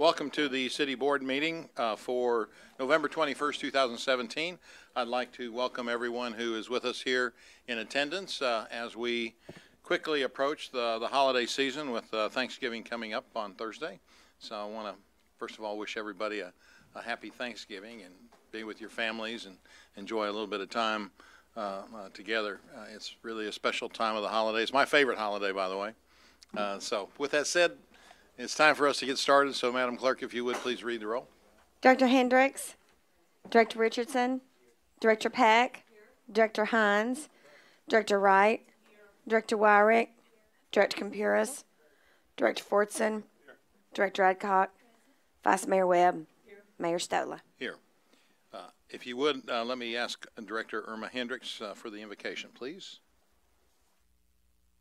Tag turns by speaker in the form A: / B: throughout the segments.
A: Welcome to the City Board meeting for November 21st, 2017. I'd like to welcome everyone who is with us here in attendance as we quickly approach the holiday season with Thanksgiving coming up on Thursday. So I want to, first of all, wish everybody a happy Thanksgiving and be with your families and enjoy a little bit of time together. It's really a special time of the holidays. My favorite holiday, by the way. So with that said, it's time for us to get started. So, Madam Clerk, if you would please read the roll.
B: Director Hendricks, Director Richardson, Director Pack, Director Hines, Director Wright, Director Wyrick, Director Compuris, Director Fordson, Director Adcock, Vice Mayor Webb, Mayor Stola.
A: Here. If you would, let me ask Director Irma Hendricks for the invocation, please.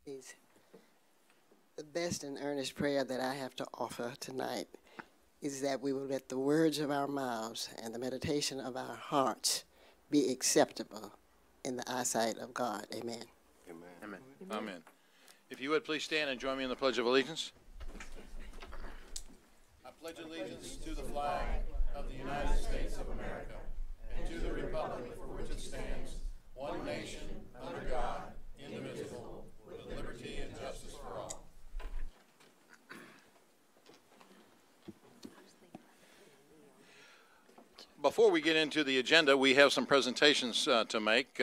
C: Please. The best and earnest prayer that I have to offer tonight is that we will let the words of our mouths and the meditation of our hearts be acceptable in the eyesight of God. Amen.
A: Amen. Amen. Amen. If you would please stand and join me in the Pledge of Allegiance. I pledge allegiance to the flag of the United States of America and to the republic for which it stands, one nation, under God, indivisible, with liberty and justice for all. Before we get into the agenda, we have some presentations to make.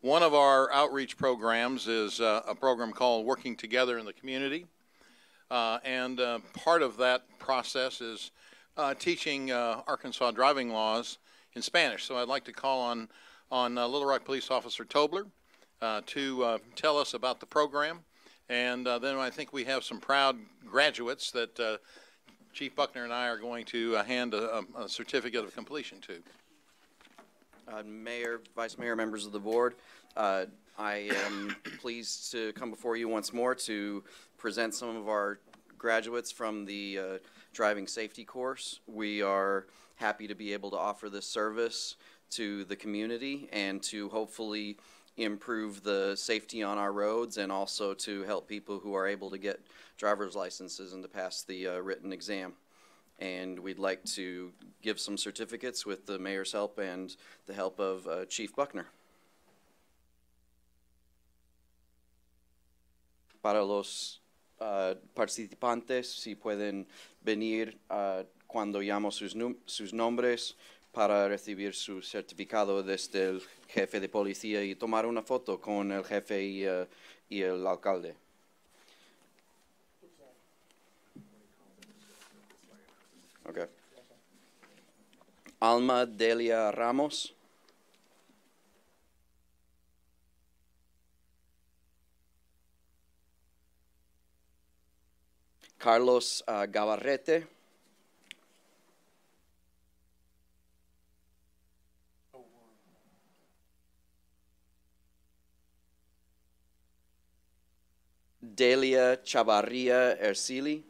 A: One of our outreach programs is a program called Working Together in the Community. And part of that process is teaching Arkansas driving laws in Spanish. So I'd like to call on Little Rock Police Officer Tobler to tell us about the program. And then I think we have some proud graduates that Chief Buckner and I are going to hand a certificate of completion to.
D: Mayor, Vice Mayor, members of the board, I am pleased to come before you once more to present some of our graduates from the driving safety course. We are happy to be able to offer this service to the community and to hopefully improve the safety on our roads and also to help people who are able to get driver's licenses and to pass the written exam. And we'd like to give some certificates with the mayor's help and the help of Chief Buckner. Para los participantes, si pueden venir cuando llamo sus nombres para recibir su certificado desde el jefe de policía y tomar una foto con el jefe y el alcalde. Okay. Alma Delia Ramos. Carlos Gabarrete. Delia Chavarria Ercili.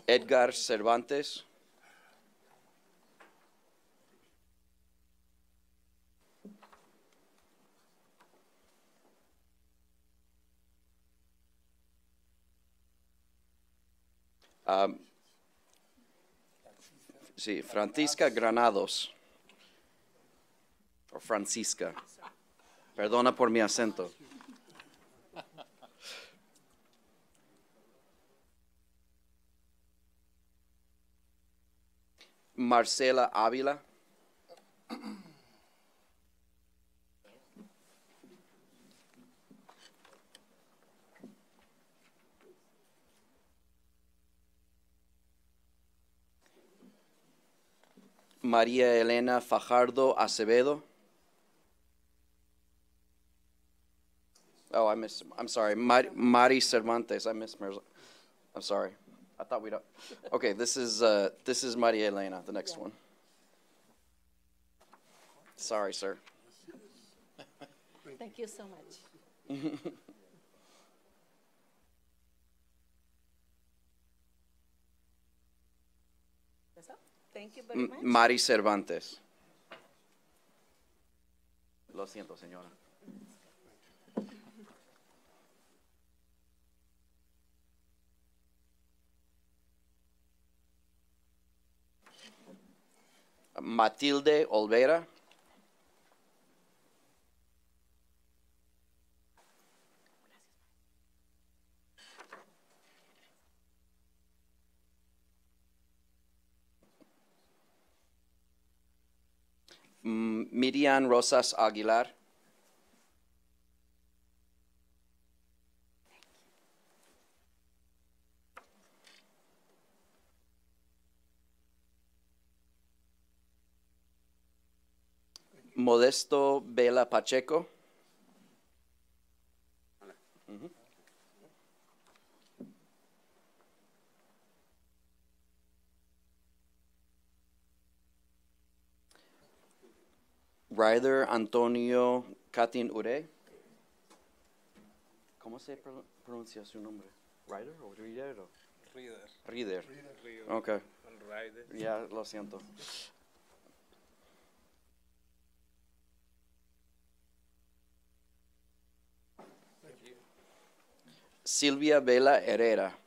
D: Edgar Cervantes. Sí, Francisca Granados. O Francisca. Perdona por mi acento. Marcela Ávila. María Elena Fajardo Acevedo. Oh, I'm sorry. Mari Cervantes. I missed. I'm sorry. I thought we'd. Okay, this is Maria Elena, the next one. Sorry, sir.
E: Thank you so much. Thank you very much.
D: Mari Cervantes. Lo siento, señora. Matilde Olvera. Miriam Rosas Aguilar. Modesto Vela Pacheco. Ryder Antonio Catin Ure. ¿Cómo se pronuncia su nombre? ¿Ryder o Rider? Rider. Ok. Ya, lo siento. Silvia Vela Herrera.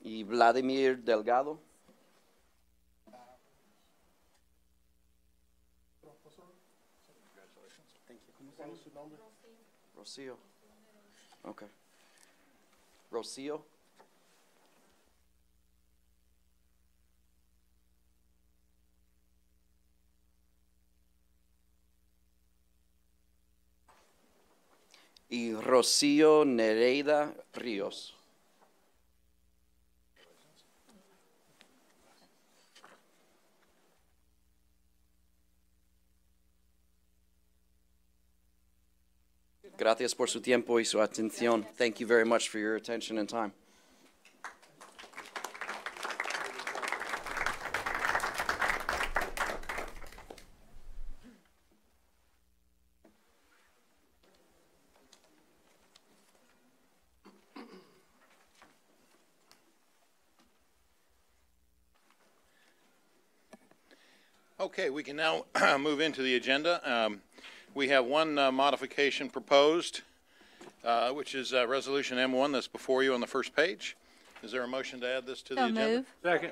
D: Y Vladimir Delgado. ¿Cómo es su nombre? Rocío. Okay. Rocío. Y Rocío Nereida Ríos. Gracias por su tiempo y su atención. Thank you very much for your attention and time.
A: Okay, we can now move into the agenda. We have one modification proposed, which is Resolution M1 that's before you on the first page. Is there a motion to add this to the agenda?
E: Move.
F: Second.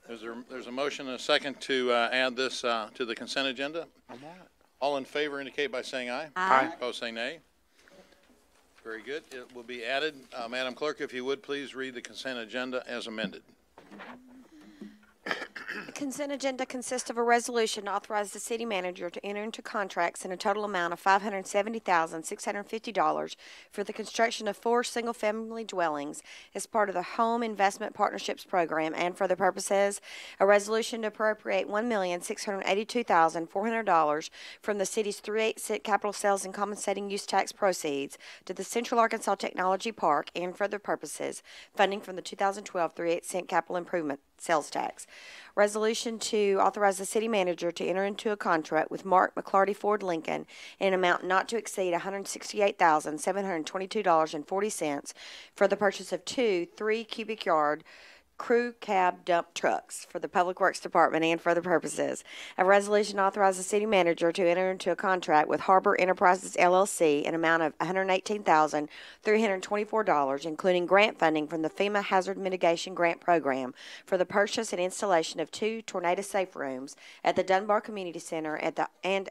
A: There's a motion and a second to add this to the consent agenda. All in favor indicate by saying aye.
E: Aye.
A: Opposed say nay. Very good. It will be added. Madam Clerk, if you would please read the consent agenda as amended.
B: The consent agenda consists of a resolution to authorize the city manager to enter into contracts in a total amount of $570,650 for the construction of 4 single-family dwellings as part of the Home Investment Partnerships Program and for the purposes, a resolution to appropriate $1,682,400 from the city's 3/8 capital sales and compensating use tax proceeds to the Central Arkansas Technology Park and for other purposes, funding from the 2012 3/8 capital improvement sales tax. Resolution to authorize the city manager to enter into a contract with Mark McClarty Ford Lincoln in an amount not to exceed $168,722.40 for the purchase of 2 3-cubic-yard crew cab dump trucks for the Public Works Department and for other purposes. A resolution authorizes the city manager to enter into a contract with Harbor Enterprises, LLC in an amount of $118,324, including grant funding from the FEMA Hazard Mitigation Grant Program for the purchase and installation of 2 tornado safe rooms at the Dunbar Community Center and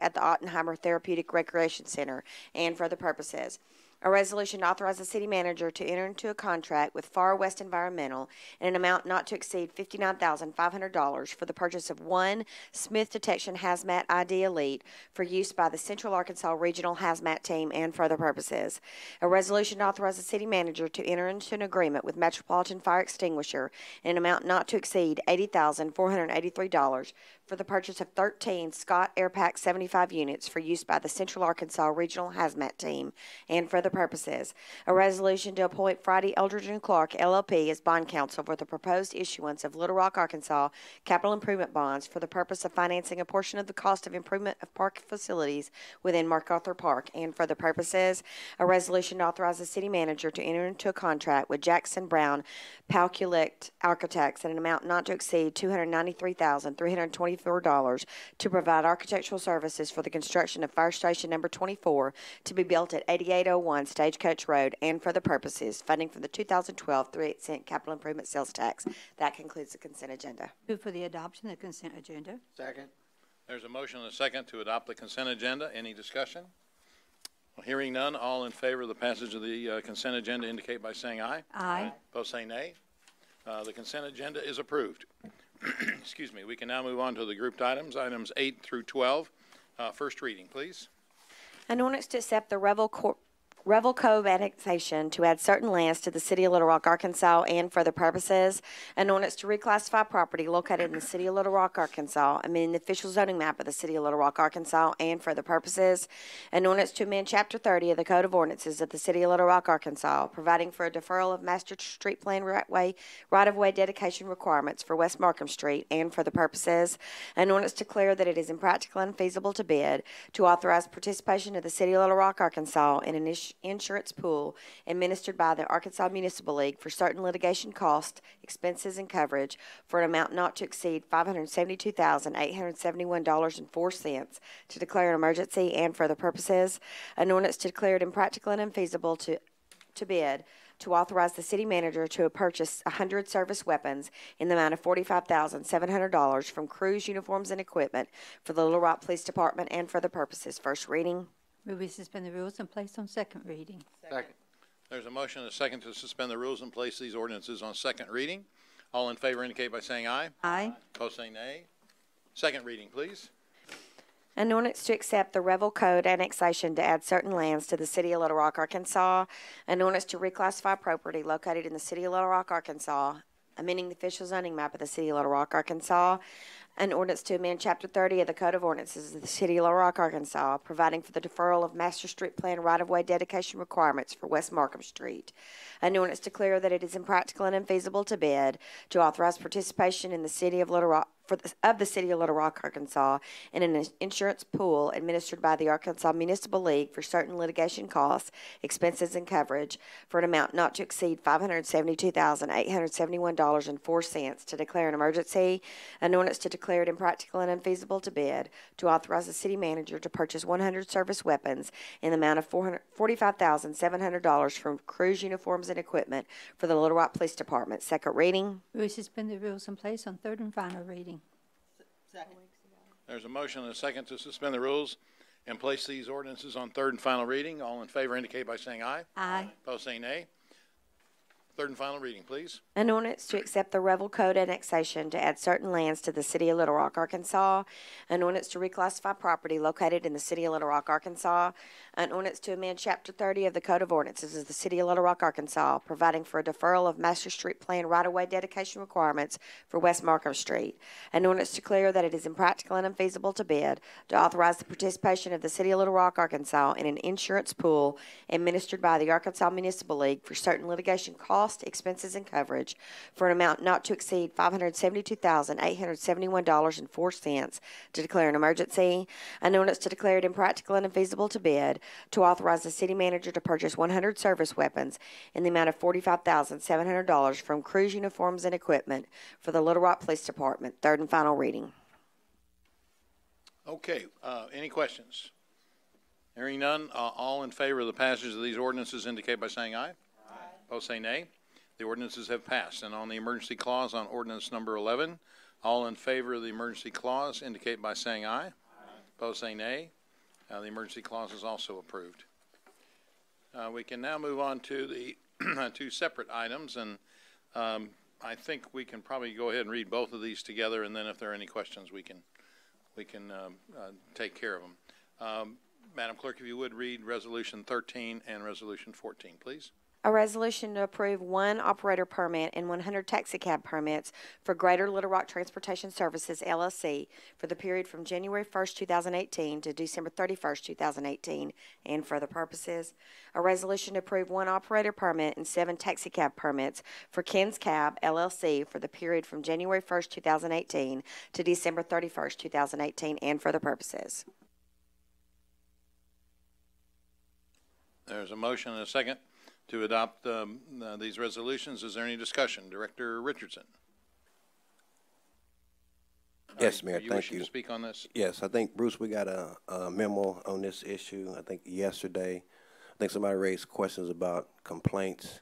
B: at the Ottenheimer Therapeutic Recreation Center and for other purposes. A resolution authorizes the city manager to enter into a contract with Far West Environmental in an amount not to exceed $59,500 for the purchase of 1 Smith Detection Hazmat ID Elite for use by the Central Arkansas Regional Hazmat Team and for other purposes. A resolution authorizes the city manager to enter into an agreement with Metropolitan Fire Extinguisher in an amount not to exceed $80,483 for the purchase of 13 Scott Airpack 75 units for use by the Central Arkansas Regional Hazmat Team and for the purposes, a resolution to appoint Friday Eldridge and Clark LLP as bond counsel for the proposed issuance of Little Rock, Arkansas capital improvement bonds for the purpose of financing a portion of the cost of improvement of park facilities within MacArthur Park, and for the purposes, a resolution to authorize the city manager to enter into a contract with Jackson Brown Palculect Architects at an amount not to exceed $293,324 to provide architectural services for the construction of Fire Station Number 24 to be built at 8801 Stagecoach Road, and for the purposes, funding from the 2012 3/8 capital improvement sales tax. That concludes the consent agenda.
E: Move for the adoption of the consent agenda.
C: Second.
A: There's a motion and a second to adopt the consent agenda. Any discussion? Well, hearing none, all in favor of the passage of the consent agenda indicate by saying aye.
E: Aye.
A: Opposed say nay. The consent agenda is approved. Excuse me. We can now move on to the grouped items, items 8 through 12. First reading, please.
B: An ordinance to accept the Revel Cove annexation to add certain lands to the city of Little Rock, Arkansas, and for the purposes, an ordinance to reclassify property located in the city of Little Rock, Arkansas, amending the official zoning map of the city of Little Rock, Arkansas, and for the purposes, an ordinance to amend Chapter 30 of the Code of Ordinances of the city of Little Rock, Arkansas, providing for a deferral of master street plan right-of-way dedication requirements for West Markham Street, and for the purposes, an ordinance to declare that it is impractical and unfeasible to bid, to authorize participation of the city of Little Rock, Arkansas, in an insurance pool administered by the Arkansas Municipal League for certain litigation costs, expenses, and coverage for an amount not to exceed $572,871.04 to declare an emergency, and for the purposes, an ordinance to declare it impractical and unfeasible to bid, to authorize the city manager to purchase 100 service weapons in the amount of $45,700 from Crews Uniforms and Equipment for the Little Rock Police Department, and for the purposes. First reading.
E: Move we suspend the rules and place on second reading.
C: Second.
A: There's a motion and a second to suspend the rules and place these ordinances on second reading. All in favor indicate by saying aye.
E: Aye.
A: Opposed say nay. Second reading, please.
B: An ordinance to accept the Revel Code annexation to add certain lands to the city of Little Rock, Arkansas. An ordinance to reclassify property located in the city of Little Rock, Arkansas, amending the official zoning map of the city of Little Rock, Arkansas. An ordinance to amend Chapter 30 of the Code of Ordinances of the city of Little Rock, Arkansas, providing for the deferral of master street plan right-of-way dedication requirements for West Markham Street. An ordinance to declare that it is impractical and unfeasible to bid, to authorize participation in the city of Little Rock, of the city of Little Rock, Arkansas, in an insurance pool administered by the Arkansas Municipal League for certain litigation costs, expenses, and coverage for an amount not to exceed $572,871.04 to declare an emergency. An ordinance to declare it impractical and unfeasible to bid, to authorize the city manager to purchase 100 service weapons in the amount of $45,700 from Crews Uniforms and Equipment for the Little Rock Police Department. Second reading.
E: Move we suspend the rules and place on third and final reading.
C: Second.
A: There's a motion and a second to suspend the rules and place these ordinances on third and final reading. All in favor indicate by saying aye.
E: Aye.
A: Opposed say nay. Third and final reading, please.
B: An ordinance to accept the Revel Code annexation to add certain lands to the city of Little Rock, Arkansas. An ordinance to reclassify property located in the city of Little Rock, Arkansas. An ordinance to amend Chapter 30 of the Code of Ordinances of the city of Little Rock, Arkansas, providing for a deferral of master street plan right-of-way dedication requirements for West Markham Street. An ordinance to declare that it is impractical and unfeasible to bid, to authorize the participation of the city of Little Rock, Arkansas, in an insurance pool administered by the Arkansas Municipal League for certain litigation costs, expenses, and coverage for an amount not to exceed $572,871.04 to declare an emergency. An ordinance to declare it impractical and unfeasible to bid, to authorize the city manager to purchase 100 service weapons in the amount of $45,700 from Crews Uniforms and Equipment for the Little Rock Police Department. Third and final reading.
A: Okay, any questions? Hearing none, all in favor of the passage of these ordinances indicate by saying aye. Aye. Opposed say nay. The ordinances have passed. And on the emergency clause on ordinance number 11, all in favor of the emergency clause indicate by saying aye. Aye. Opposed say nay. The emergency clause is also approved. We can now move on to the two separate items, and I think we can probably go ahead and read both of these together, and then if there are any questions, we can take care of them. Madam Clerk, if you would read Resolution 13 and Resolution 14, please.
B: A resolution to approve 1 operator permit and 100 taxicab permits for Greater Little Rock Transportation Services, LLC, for the period from January 1st, 2018 to December 31st, 2018, and for other purposes. A resolution to approve 1 operator permit and 7 taxicab permits for Ken's Cab, LLC, for the period from January 1st, 2018 to December 31st, 2018, and for other purposes.
A: There's a motion and a second to adopt these resolutions. Is there any discussion? Director Richardson.
F: Yes, Mayor,
A: Are you
F: thank
A: wishing
F: you.
A: to speak on this?
F: Yes, I think, Bruce, we got a memo on this issue. I think yesterday, I think somebody raised questions about complaints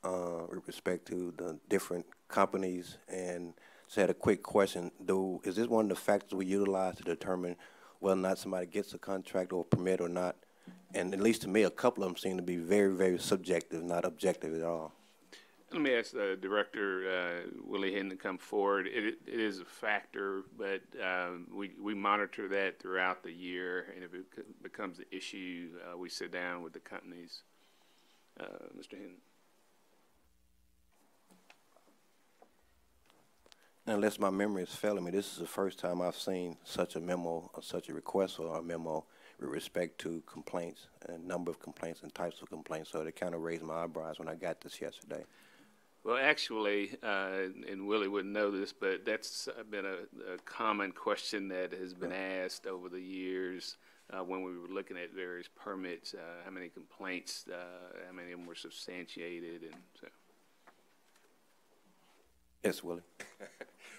F: with respect to the different companies, and just had a quick question. Is this one of the factors we utilize to determine whether or not somebody gets a contract or permit or not? And at least to me, a couple of them seem to be very, very subjective, not objective at all.
G: Let me ask the Director Willie Hinton to come forward. It is a factor, but we monitor that throughout the year, and if it becomes an issue, we sit down with the companies. Mr. Hinton.
F: Unless my memory is failing me, this is the first time I've seen such a memo or such a request or a memo with respect to complaints and number of complaints and types of complaints. So it kind of raised my eyebrows when I got this yesterday.
G: Well, actually, and Willie wouldn't know this, but that's been a common question that has been asked over the years when we were looking at various permits, how many complaints, how many of them were substantiated, and so.
F: Yes, Willie.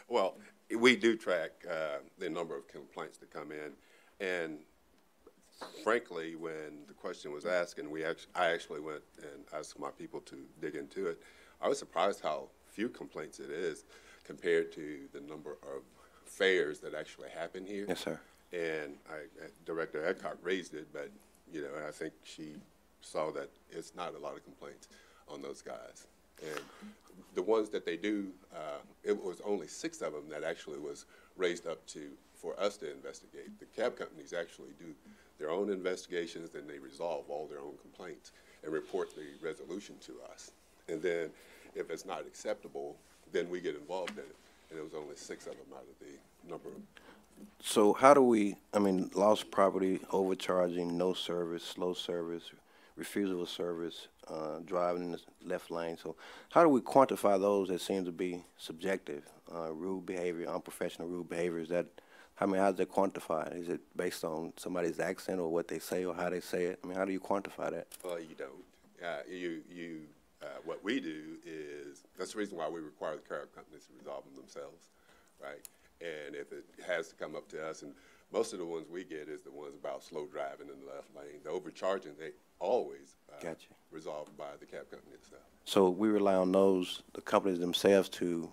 H: Well, we do track the number of complaints that come in, and frankly, when the question was asked, and I actually went and asked my people to dig into it, I was surprised how few complaints it is compared to the number of fairs that actually happen here.
F: Yes, sir.
H: And Director Eckhart raised it, but you know, I think she saw that it's not a lot of complaints on those guys. And the ones that they do, it was only 6 of them that actually was raised up for us to investigate. The cab companies actually do their own investigations, then they resolve all their own complaints and report the resolution to us. And then if it's not acceptable, then we get involved in it. And it was only 6 of them out of the number of.
F: So how do we, lost property, overcharging, no service, slow service, refusal of service, driving in the left lane. So how do we quantify those that seem to be subjective, rude behavior, unprofessional rude behavior? Is that, how does that quantify? Is it based on somebody's accent or what they say or how they say it? How do you quantify that?
H: Well, you don't. What we do is, that's the reason why we require the cab companies to resolve them themselves, right? And if it has to come up to us, and most of the ones we get is the ones about slow driving in the left lane. The overcharging, they always resolved by the cab company itself.
F: So we rely on those, the companies themselves, to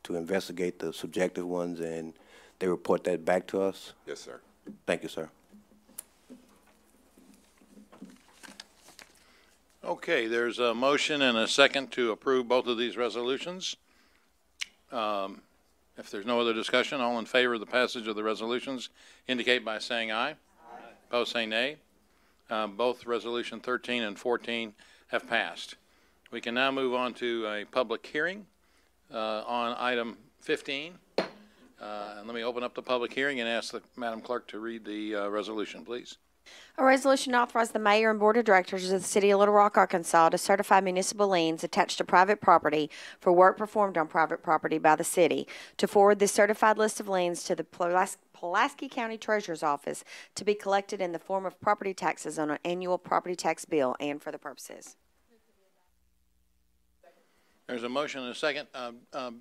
F: investigate the subjective ones, and they report that back to us?
H: Yes, sir.
F: Thank you, sir.
A: Okay, there's a motion and a second to approve both of these resolutions. If there's no other discussion, all in favor of the passage of the resolutions indicate by saying aye. Aye. Opposed, say nay. Both Resolution 13 and 14 have passed. We can now move on to a public hearing on item 15. And let me open up the public hearing and ask the Madam Clerk to read the resolution, please.
B: A resolution to authorize the mayor and board of directors of the city of Little Rock, Arkansas to certify municipal liens attached to private property for work performed on private property by the city, to forward this certified list of liens to the Pulaski County Treasurer's Office to be collected in the form of property taxes on an annual property tax bill and for the purposes.
A: There's a motion and a second.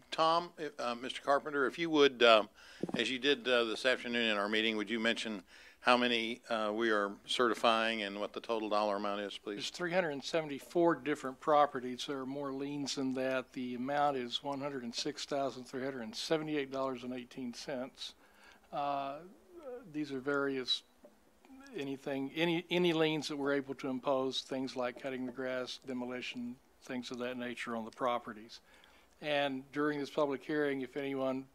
A: Tom, Mr. Carpenter, if you would, as you did this afternoon in our meeting, would you mention how many we are certifying and what the total dollar amount is, please?
I: There's 374 different properties. There are more liens than that. The amount is $106,378.18. These are various any liens that we're able to impose, things like cutting the grass, demolition, things of that nature on the properties. And during this public hearing, if anyone,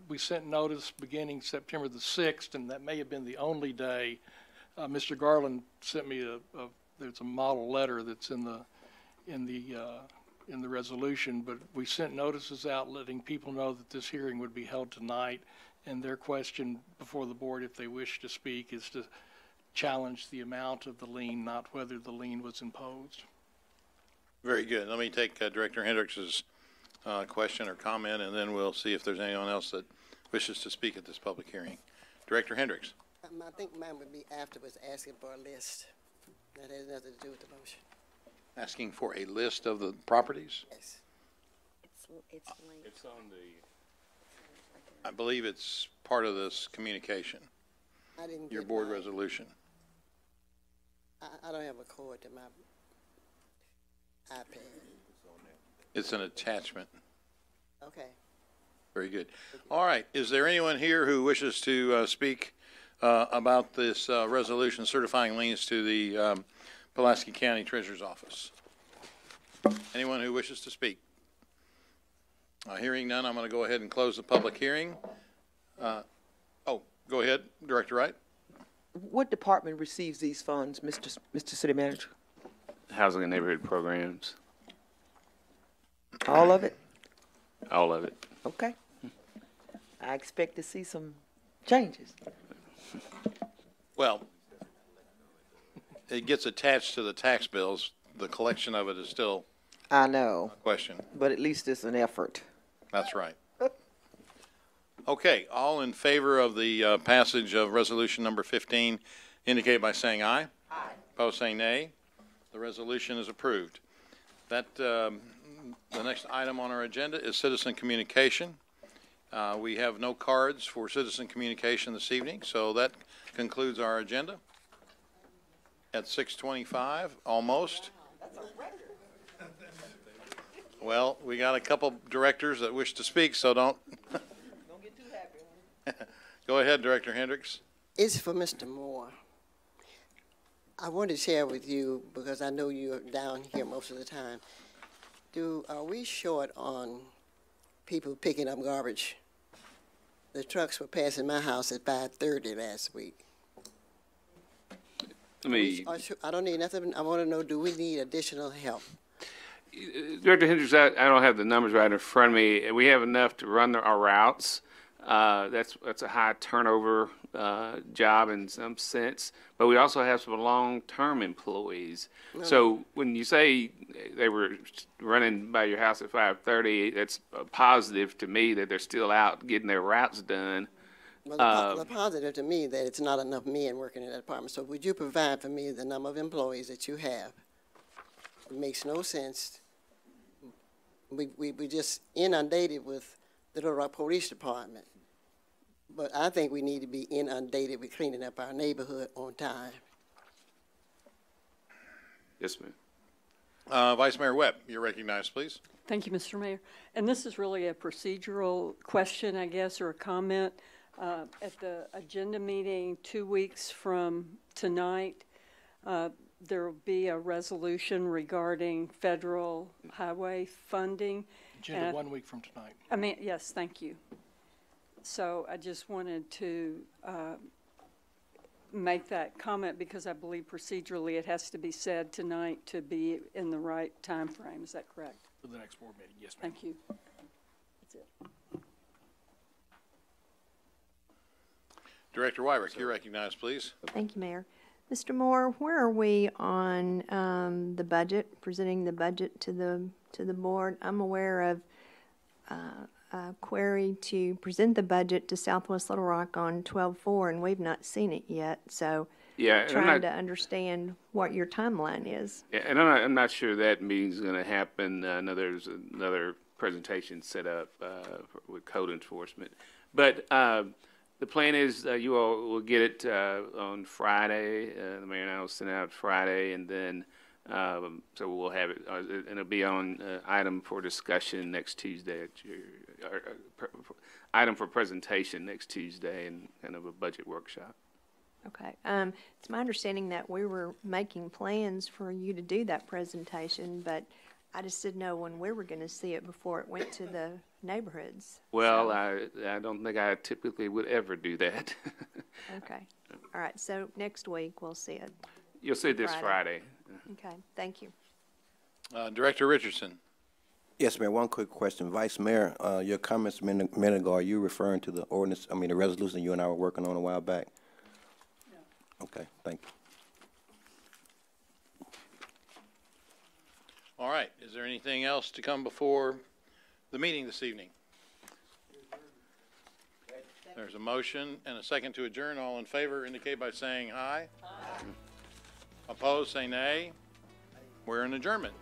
I: we sent notice beginning September the 6th, and that may have been the only day. Mr. Garland sent me there's a model letter that's in in the resolution, but we sent notices out letting people know that this hearing would be held tonight, and their question before the board, if they wish to speak, is to challenge the amount of the lien, not whether the lien was imposed.
A: Very good. Let me take Director Hendricks's question or comment, and then we'll see if there's anyone else that wishes to speak at this public hearing. Director Hendricks.
C: I think mine would be afterwards asking for a list. That has nothing to do with the motion.
A: Asking for a list of the properties?
C: Yes.
B: It's linked.
G: It's on the.
A: I believe it's part of this communication,
C: I didn't
A: your
C: get
A: board
C: mine.
A: resolution.
C: I don't have a cord to my iPad.
A: It's an attachment.
C: Okay.
A: Very good. All right. Is there anyone here who wishes to speak about this resolution certifying liens to the Pulaski County Treasurer's Office? Anyone who wishes to speak? Hearing none, I'm going to go ahead and close the public hearing. Go ahead, Director Wright.
J: What department receives these funds, Mr. City Manager?
G: Housing and neighborhood programs,
J: All of it?
G: all of it.
J: Okay. I expect to see some changes.
A: Well, it gets attached to the tax bills. The collection of it is still
J: I know,
A: a question.
J: but at least it's an effort.
A: That's right. Okay, all in favor of the passage of resolution number 15 indicate by saying aye. Aye. Opposed, saying nay. The resolution is approved. That the next item on our agenda is citizen communication. We have no cards for citizen communication this evening, so that concludes our agenda at 6:25, almost. Well, we got a couple directors that wish to speak, so don't
J: get too happy.
A: go ahead, Director Hendricks.
C: It's for Mr. Moore. I want to share with you, because I know you're down here most of the time. Are we short on people picking up garbage? The trucks were passing my house at 5:30 last week. I don't need nothing. I want to know, do we need additional help?
G: Director Hendricks, I don't have the numbers right in front of me. We have enough to run our routes. That's a high turnover job in some sense, but we also have some long-term employees.
C: No.
G: So when you say they were running by your house at 5:30, that's a positive to me that they're still out getting their routes done.
C: Well, the positive to me that it's not enough men working in that department. So would you provide for me the number of employees that you have? It makes no sense. We just inundated with the Little Rock Police Department. But I think we need to be inundated with cleaning up our neighborhood on time.
G: Yes, ma'am.
A: Vice Mayor Webb, you're recognized, please.
K: Thank you, Mr. Mayor. And this is really a procedural question, I guess, or a comment. At the agenda meeting 2 weeks from tonight, there will be a resolution regarding federal highway funding.
I: Agenda 1 week from tonight.
K: Yes, thank you. So I just wanted to make that comment because I believe procedurally it has to be said tonight to be in the right time frame. Is that correct?
I: For the next board meeting, yes, ma'am.
K: Thank you. That's it.
A: Director Wyrick, you're recognized, please.
L: Thank you, Mayor. Mr. Moore, where are we on the budget, presenting the budget to the board? I'm aware of a query to present the budget to Southwest Little Rock on 12/4, and we've not seen it yet. So,
G: Yeah,
L: trying to understand what your timeline is.
G: Yeah, and I'm not sure that meeting's going to happen. I know there's another presentation set up with code enforcement. But the plan is you all will get it on Friday. The mayor and I will send it out Friday, and then so we'll have it, and it'll be on item for discussion next Tuesday, item for presentation next Tuesday, and kind of a budget workshop.
L: Okay. It's my understanding that we were making plans for you to do that presentation, but I just didn't know when we were going to see it before it went to the neighborhoods.
G: Well,
L: So-
G: I don't think I typically would ever do that.
L: Okay. All right. So next week we'll see it.
G: You'll see it this Friday.
L: Okay. Thank you.
A: Director Richardson.
F: Yes, Mayor, one quick question. Vice Mayor, your comments a minute ago, are you referring to the ordinance, the resolution you and I were working on a while back? Yeah. Okay, thank you.
A: All right. Is there anything else to come before the meeting this evening? There's a motion and a second to adjourn. All in favor indicate by saying aye. Aye. Opposed, say nay. We're in adjournment.